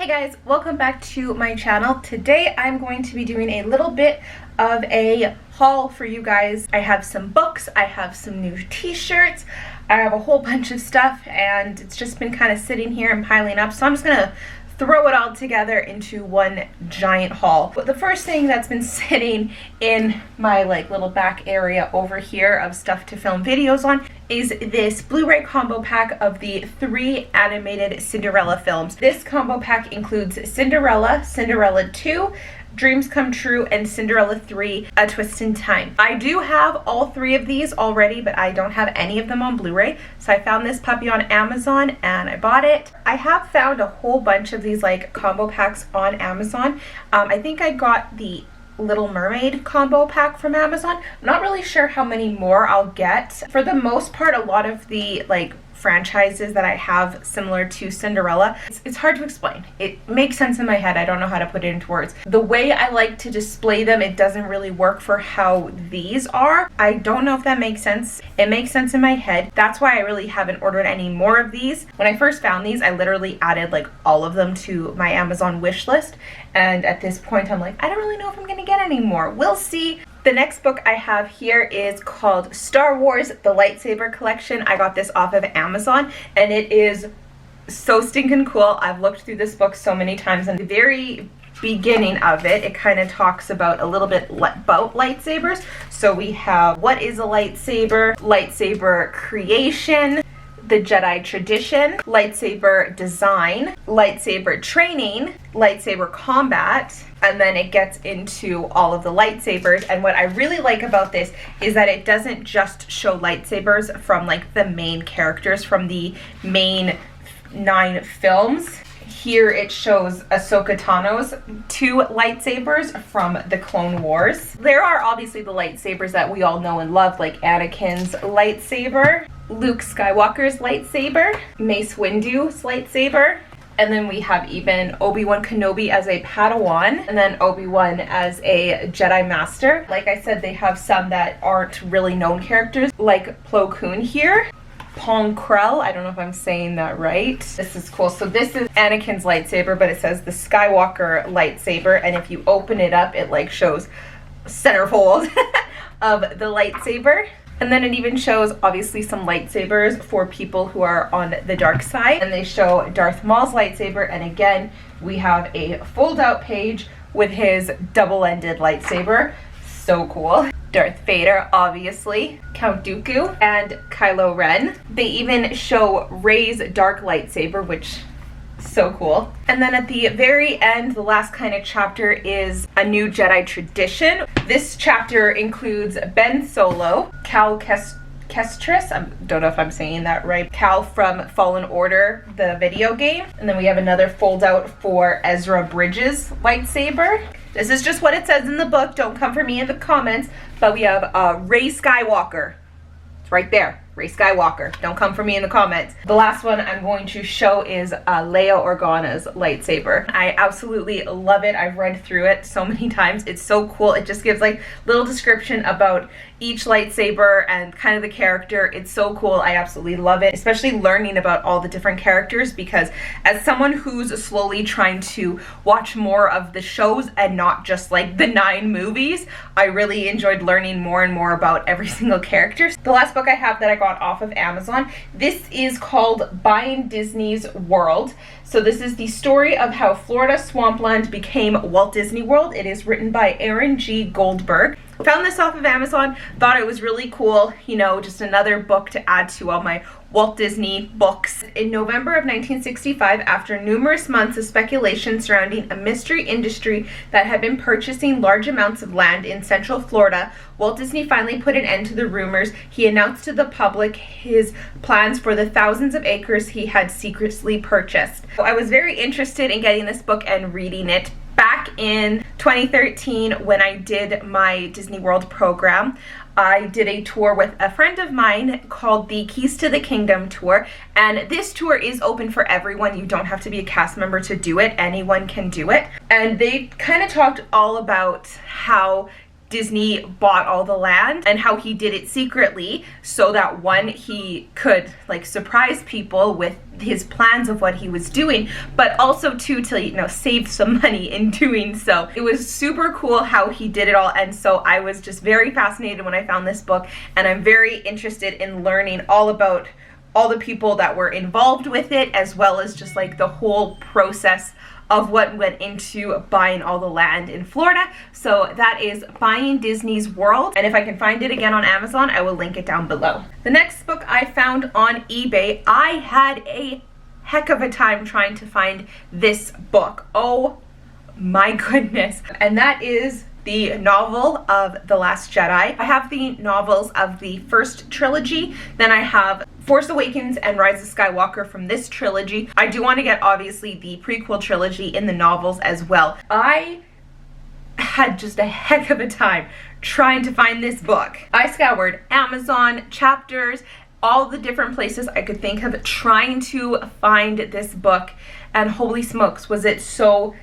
Hey guys, welcome back to my channel. Today I'm going to be doing a little bit of a haul for you guys. I have some books, I have some new t-shirts, I have a whole bunch of stuff, and it's just been kind of sitting here and piling up, so I'm just gonna throw it all together into one giant haul. But the first thing that's been sitting in my little back area over here of stuff to film videos on is this Blu-ray combo pack of the 3 animated Cinderella films. This combo pack includes Cinderella, Cinderella 2, Dreams Come True, and Cinderella 3, A Twist in Time. I do have all 3 of these already, but I don't have any of them on Blu-ray, so I found this puppy on Amazon and I bought it. I have found a whole bunch of these combo packs on Amazon. I think I got the Little Mermaid combo pack from Amazon. I'm not really sure how many more I'll get. For the most part, a lot of the franchises that I have similar to Cinderella, it's hard to explain. It makes sense in my head. I don't know how to put it into words. The way I like to display them, it doesn't really work for how these are. I don't know if that makes sense. It makes sense in my head. That's why I really haven't ordered any more of these. When I first found these, I literally added all of them to my Amazon wish list, and at this point I'm like, I don't really know if I'm gonna get any more. We'll see. The next book I have here is called Star Wars, the Lightsaber Collection. I got this off of Amazon and it is so stinking cool. I've looked through this book so many times, and the very beginning of it, it kind of talks about a little bit about lightsabers. So we have what is a lightsaber, lightsaber creation, the Jedi tradition, lightsaber design, lightsaber training, lightsaber combat, and then it gets into all of the lightsabers. And what I really like about this is that it doesn't just show lightsabers from the main characters from the main 9 films. Here it shows Ahsoka Tano's 2 lightsabers from the Clone Wars. There are obviously the lightsabers that we all know and love, like Anakin's lightsaber, Luke Skywalker's lightsaber, Mace Windu's lightsaber, and then we have even Obi-Wan Kenobi as a Padawan, and then Obi-Wan as a Jedi Master. Like I said, they have some that aren't really known characters, like Plo Koon here. Pong Krell, I don't know if I'm saying that right. This is cool. So this is Anakin's lightsaber, but it says the Skywalker lightsaber, and if you open it up, it shows centerfold of the lightsaber. And then it even shows obviously some lightsabers for people who are on the dark side, and they show Darth Maul's lightsaber, and again we have a fold out page with his double-ended lightsaber. So cool. Darth Vader, obviously, Count Dooku, and Kylo Ren. They even show Rey's dark lightsaber, which is so cool. And then at the very end, the last kind of chapter is a new Jedi tradition. This chapter includes Ben Solo, Cal Kestis, I don't know if I'm saying that right, Cal from Fallen Order, the video game. And then we have another fold out for Ezra Bridges' lightsaber. This is just what it says in the book. Don't come for me in the comments. But we have Rey Skywalker. It's right there. Rey Skywalker. Don't come for me in the comments. The last one I'm going to show is Leia Organa's lightsaber. I absolutely love it. I've read through it so many times. It's so cool. It just gives little description about each lightsaber and kind of the character. It's so cool. I absolutely love it, especially learning about all the different characters, because as someone who's slowly trying to watch more of the shows and not just the 9 movies, I really enjoyed learning more and more about every single character. The last book I have that I got off of Amazon, this is called Buying Disney's World. So this is the story of how Florida Swampland became Walt Disney World. It is written by Aaron G. Goldberg. Found this off of Amazon, thought it was really cool, just another book to add to all my Walt Disney books. In November of 1965, after numerous months of speculation surrounding a mystery industry that had been purchasing large amounts of land in Central Florida, Walt Disney finally put an end to the rumors. He announced to the public his plans for the thousands of acres he had secretly purchased. I was very interested in getting this book and reading it. Back in 2013, when I did my Disney World program, I did a tour with a friend of mine called the Keys to the Kingdom tour, and this tour is open for everyone. You don't have to be a cast member to do it. Anyone can do it. And they kind of talked all about how Disney bought all the land and how he did it secretly so that one, he could like surprise people with his plans of what he was doing, but also two, to, you know, save some money in doing so. It was super cool how he did it all, and so I was just very fascinated when I found this book, and I'm very interested in learning all about all the people that were involved with it, as well as just like the whole process of what went into buying all the land in Florida. So that is Buying Disney's World, and if I can find it again on Amazon, I will link it down below. The next book I found on eBay, I had a heck of a time trying to find this book. Oh my goodness. And that is the novel of The Last Jedi. I have the novels of the first trilogy, then I have Force Awakens and Rise of Skywalker from this trilogy. I do want to get obviously the prequel trilogy in the novels as well. I had just a heck of a time trying to find this book. I scoured Amazon, Chapters, all the different places I could think of trying to find this book, and holy smokes, was it so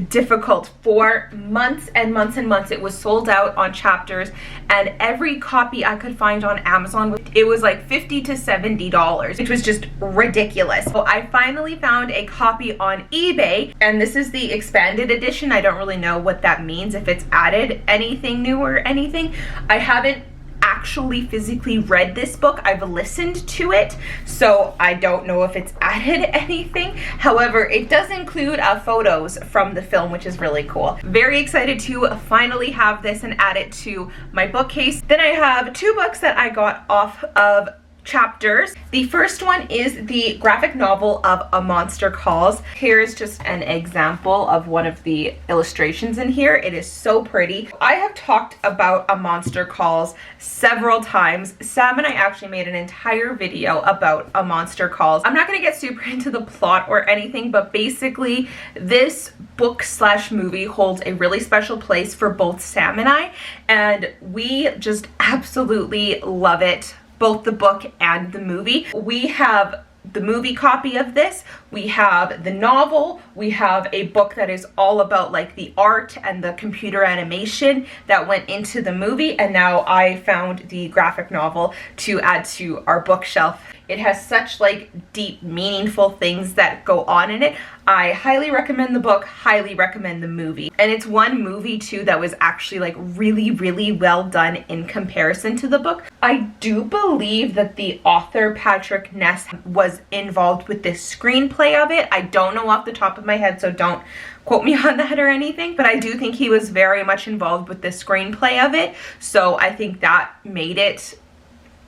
difficult. For months and months and months it was sold out on Chapters, and every copy I could find on Amazon, it was like $50 to $70, which was just ridiculous. So I finally found a copy on eBay, and this is the expanded edition. I don't really know what that means, if it's added anything new or anything. I haven't actually physically read this book. I've listened to it, so I don't know if it's added anything. However, it does include photos from the film, which is really cool. Very excited to finally have this and add it to my bookcase. Then I have two books that I got off of Chapters. The first one is the graphic novel of A Monster Calls. Here's just an example of one of the illustrations in here. It is so pretty. I have talked about A Monster Calls several times. Sam and I actually made an entire video about A Monster Calls. I'm not going to get super into the plot or anything, but basically this book slash movie holds a really special place for both Sam and I, and we just absolutely love it. Both the book and the movie. We have the movie copy of this, we have the novel, we have a book that is all about like the art and the computer animation that went into the movie, and now I found the graphic novel to add to our bookshelf. It has such like deep, meaningful things that go on in it. I highly recommend the book, highly recommend the movie. And it's one movie too that was actually like really, really well done in comparison to the book. I do believe that the author, Patrick Ness, was involved with this screenplay of it. I don't know off the top of my head, so don't quote me on that or anything, but I do think he was very much involved with the screenplay of it. So I think that made it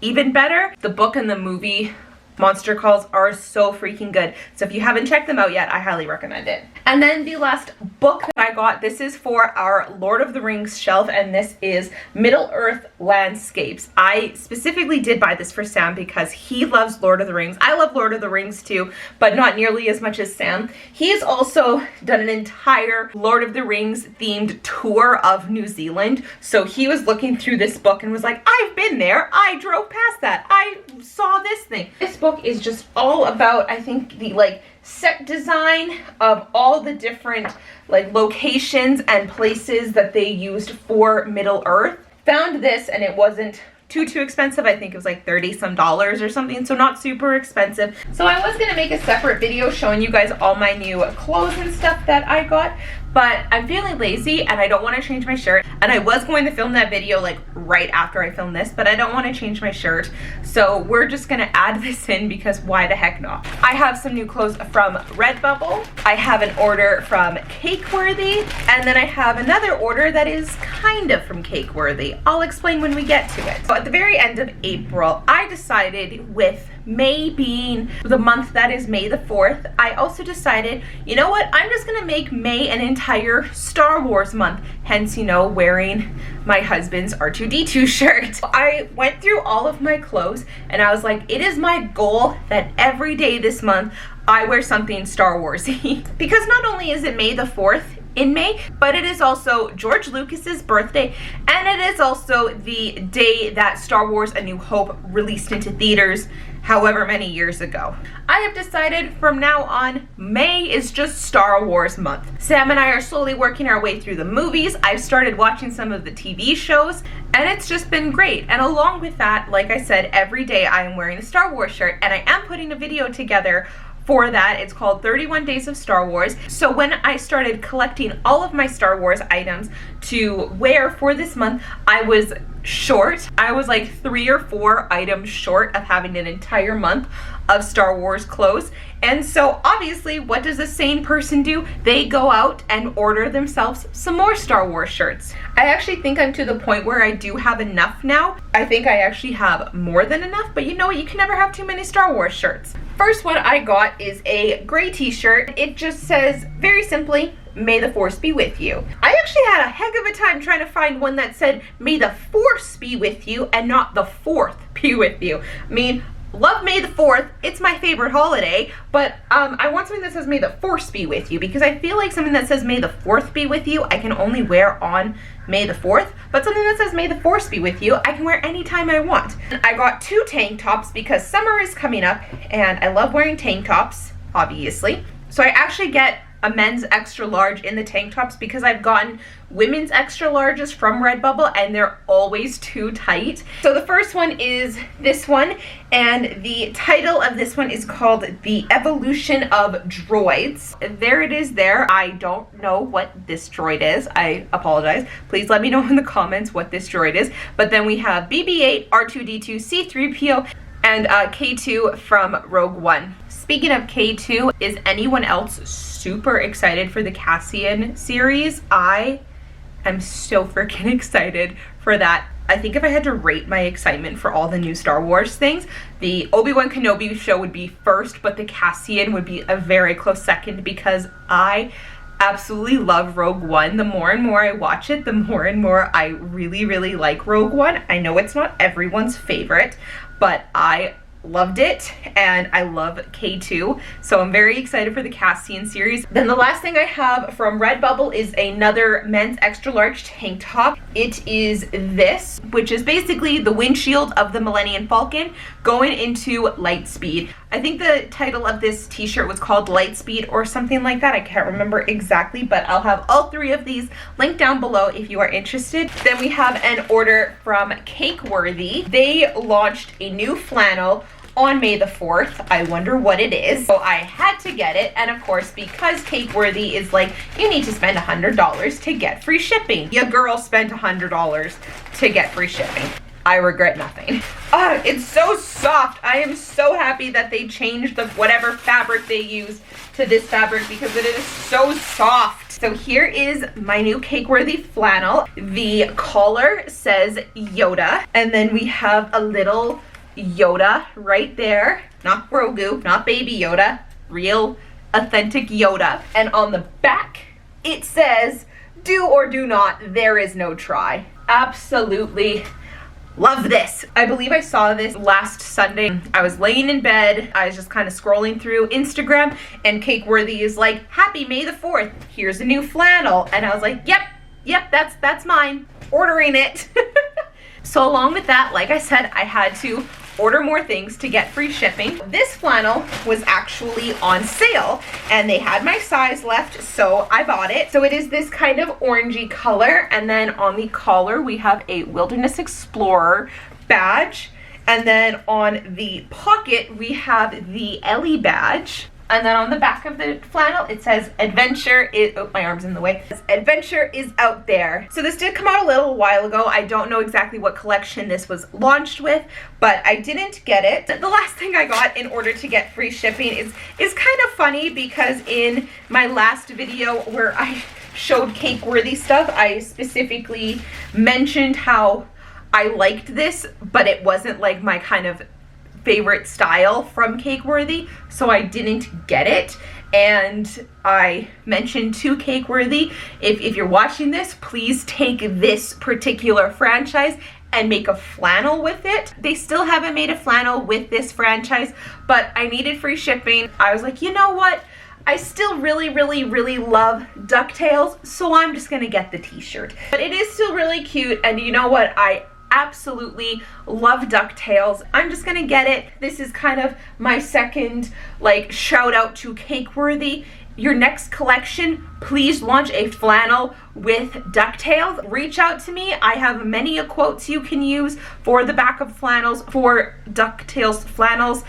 even better. The book and the movie Monster Calls are so freaking good. So if you haven't checked them out yet, I highly recommend it. And then the last book that I got, this is for our Lord of the Rings shelf, and this is Middle-earth Landscapes. I specifically did buy this for Sam because he loves Lord of the Rings. I love Lord of the Rings too, but not nearly as much as Sam. He's also done an entire Lord of the Rings themed tour of New Zealand. So he was looking through this book and was like, I've been there. I drove past that. I saw this thing. This book is just all about, I think, the like set design of all the different like locations and places that they used for Middle Earth. Found this and it wasn't too expensive. I think it was like $30 some or something, so not super expensive. So I was gonna make a separate video showing you guys all my new clothes and stuff that I got, but I'm feeling lazy and I don't want to change my shirt, and I was going to film that video like right after I filmed this, but I don't want to change my shirt, so we're just gonna add this in because why the heck not. I have some new clothes from RedBubble, I have an order from Cakeworthy, and then I have another order that is kind of from Cakeworthy. I'll explain when we get to it. So at the very end of April, I decided, with May being the month that is May the 4th, I also decided, you know what, I'm just gonna make May an entire Star Wars month, hence, you know, wearing my husband's R2-D2 shirt. I went through all of my clothes and I was like, it is my goal that every day this month I wear something Star Warsy. Because not only is it May the 4th in May, but it is also George Lucas's birthday, and it is also the day that Star Wars A New Hope released into theaters however many years ago. I have decided from now on, May is just Star Wars month. Sam and I are slowly working our way through the movies. I've started watching some of the TV shows, and it's just been great. And along with that, like I said, every day I am wearing a Star Wars shirt, and I am putting a video together for that. It's called 31 Days of Star Wars. So when I started collecting all of my Star Wars items to wear for this month, I was short. I was like 3 or 4 items short of having an entire month of Star Wars clothes. And so obviously, what does a sane person do? They go out and order themselves some more Star Wars shirts. I actually think I'm to the point where I do have enough now. I think I actually have more than enough, but you know what? You can never have too many Star Wars shirts. First one I got is a gray t-shirt. It just says, very simply, "May the Force be with you." I actually had a heck of a time trying to find one that said, "May the Force be with you," and not "the 4th be with you." I mean, love May the 4th. It's my favorite holiday, but I want something that says "May the Force be with you," because I feel like something that says "May the 4th be with you" I can only wear on May the 4th, but something that says "May the Force be with you" I can wear anytime I want. I got 2 tank tops because summer is coming up, and I love wearing tank tops, obviously. So I actually get a men's extra large in the tank tops because I've gotten women's extra larges from RedBubble and they're always too tight. So the first one is this one, and the title of this one is called The Evolution of Droids. There it is there. I don't know what this droid is. I apologize. Please let me know in the comments what this droid is. But then we have BB-8, R2-D2, C-3PO, and K2 from Rogue One. Speaking of K2, is anyone else super excited for the Cassian series? I am so freaking excited for that. I think if I had to rate my excitement for all the new Star Wars things, the Obi-Wan Kenobi show would be first, but the Cassian would be a very close second because I absolutely love Rogue One. The more and more I watch it, the more and more I really, really like Rogue One. I know it's not everyone's favorite, but I loved it, and I love K2, so I'm very excited for the Cassian series. Then the last thing I have from RedBubble is another men's extra large tank top. It is this, which is basically the windshield of the Millennium Falcon going into light speed. I think the title of this t-shirt was called Lightspeed or something like that. I can't remember exactly, but I'll have all 3 of these linked down below if you are interested. Then we have an order from Cakeworthy. They launched a new flannel on May the 4th. I wonder what it is. So I had to get it, and of course, because Cakeworthy is like, you need to spend $100 to get free shipping. Your girl spent $100 to get free shipping. I regret nothing. Oh, it's so soft. I am so happy that they changed the whatever fabric they use to this fabric because it is so soft. So here is my new Cakeworthy flannel. The collar says Yoda, and then we have a little Yoda right there. Not Grogu, not Baby Yoda, real authentic Yoda. And on the back, it says, "Do or do not, there is no try." Absolutely love this. I believe I saw this last Sunday. I was laying in bed. I was just kind of scrolling through Instagram, and Cakeworthy is like, "Happy May the 4th. Here's a new flannel." And I was like, yep, that's mine. Ordering it. So along with that, like I said, I had to order more things to get free shipping. This flannel was actually on sale and they had my size left, so I bought it. So it is this kind of orangey color, and then on the collar we have a Wilderness Explorer badge, and then on the pocket we have the Ellie badge. And then on the back of the flannel, it says adventure is, oh, my arm's in the way. Adventure is out there. So this did come out a little while ago. I don't know exactly what collection this was launched with, but I didn't get it. The last thing I got in order to get free shipping is kind of funny because in my last video where I showed Cakeworthy stuff, I specifically mentioned how I liked this, but it wasn't like my kind of favorite style from Cakeworthy, so I didn't get it. And I mentioned to Cakeworthy, if you're watching this, please take this particular franchise and make a flannel with it. They still haven't made a flannel with this franchise, but I needed free shipping. I was like, you know what? I still really love DuckTales, so I'm just gonna get the t-shirt. But it is still really cute, and you know what? I absolutely love DuckTales. I'm just gonna get it. This is kind of my second like shout out to Cakeworthy. Your next collection, please launch a flannel with DuckTales. Reach out to me. I have many quotes you can use for the back of flannels, for DuckTales flannels.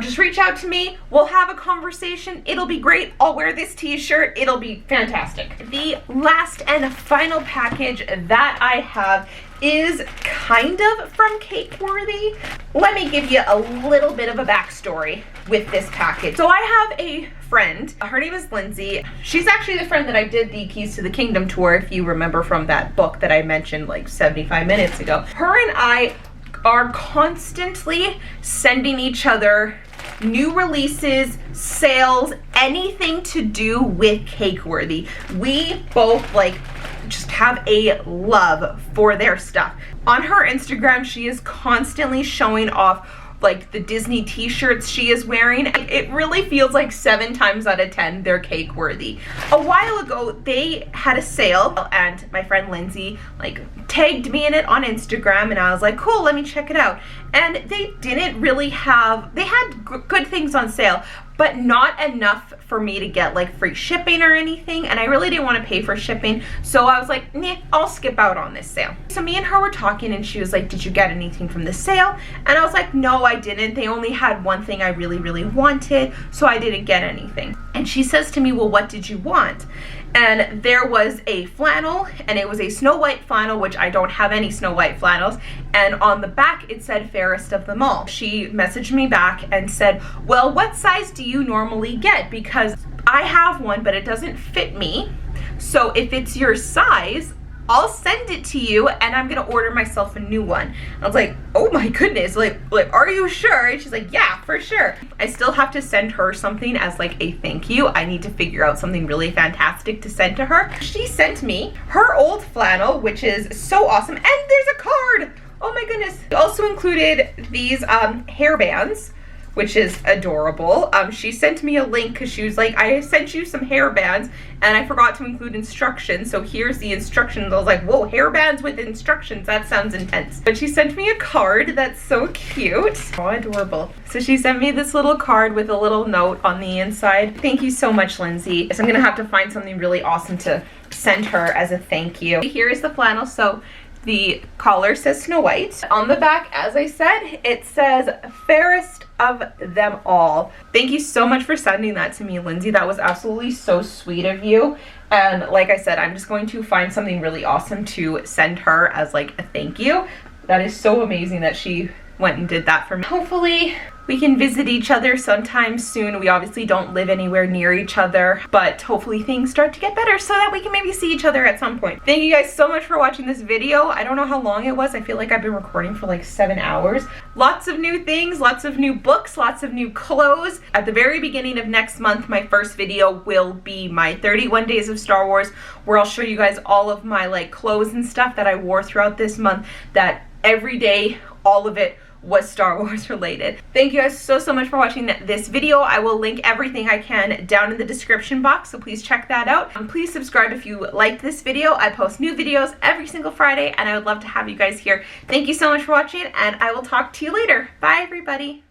Just reach out to me. We'll have a conversation. It'll be great. I'll wear this t-shirt. It'll be fantastic. The last and final package that I have is kind of from Cakeworthy. Let me give you a little bit of a backstory with this package. So I have a friend, her name is Lindsay. She's actually the friend that I did the Keys to the Kingdom tour, if you remember from that book that I mentioned like 75 minutes ago. Her and I are constantly sending each other new releases, sales, anything to do with Cakeworthy. We both like just have a love for their stuff. On her Instagram, she is constantly showing off like the Disney t-shirts she is wearing. It really feels like 7 times out of 10 they're Cakeworthy. A while ago they had a sale and my friend Lindsay like tagged me in it on Instagram and I was like, cool, let me check it out. And they didn't really have, they had good things on sale, but not enough for me to get like free shipping or anything, and I really didn't want to pay for shipping, so I was like, nah, I'll skip out on this sale. So me and her were talking and she was like, did you get anything from the sale? And I was like, no, I didn't. They only had one thing I really wanted, so I didn't get anything. And she says to me, well, what did you want? And there was a flannel, and it was a Snow White flannel, which I don't have any Snow White flannels, and on the back it said fairest of them all. She messaged me back and said, well, what size do you normally get? Because I have one, but it doesn't fit me. So if it's your size, I'll send it to you and I'm gonna order myself a new one. I was like, oh my goodness, like, are you sure? And she's like, yeah, for sure. I still have to send her something as like a thank you. I need to figure out something really fantastic to send to her. She sent me her old flannel, which is so awesome. And there's a card. Oh my goodness. It also included these hair bands, which is adorable. She sent me a link because she was like, I sent you some hair bands and I forgot to include instructions, so here's the instructions. I was like, whoa, hair bands with instructions, that sounds intense. But she sent me a card that's so cute. Oh, adorable. So she sent me this little card with a little note on the inside. Thank you so much, Lindsay. So I'm gonna have to find something really awesome to send her as a thank you. Here is the flannel. So the collar says Snow White. On the back, as I said, it says fairest of them all. Thank you so much for sending that to me, Lindsay. That was absolutely so sweet of you. And like I said, I'm just going to find something really awesome to send her as like a thank you. That is so amazing that she went and did that for me. Hopefully we can visit each other sometime soon. We obviously don't live anywhere near each other, but hopefully things start to get better so that we can maybe see each other at some point. Thank you guys so much for watching this video. I don't know how long it was. I feel like I've been recording for like 7 hours. Lots of new things, lots of new books, lots of new clothes. At the very beginning of next month, my first video will be my 31 days of Star Wars, where I'll show you guys all of my like clothes and stuff that I wore throughout this month, that every day, all of it was Star Wars related. Thank you guys so much for watching this video. I will link everything I can down in the description box, so please check that out. Please subscribe if you liked this video. I post new videos every single Friday and I would love to have you guys here. Thank you so much for watching and I will talk to you later. Bye everybody.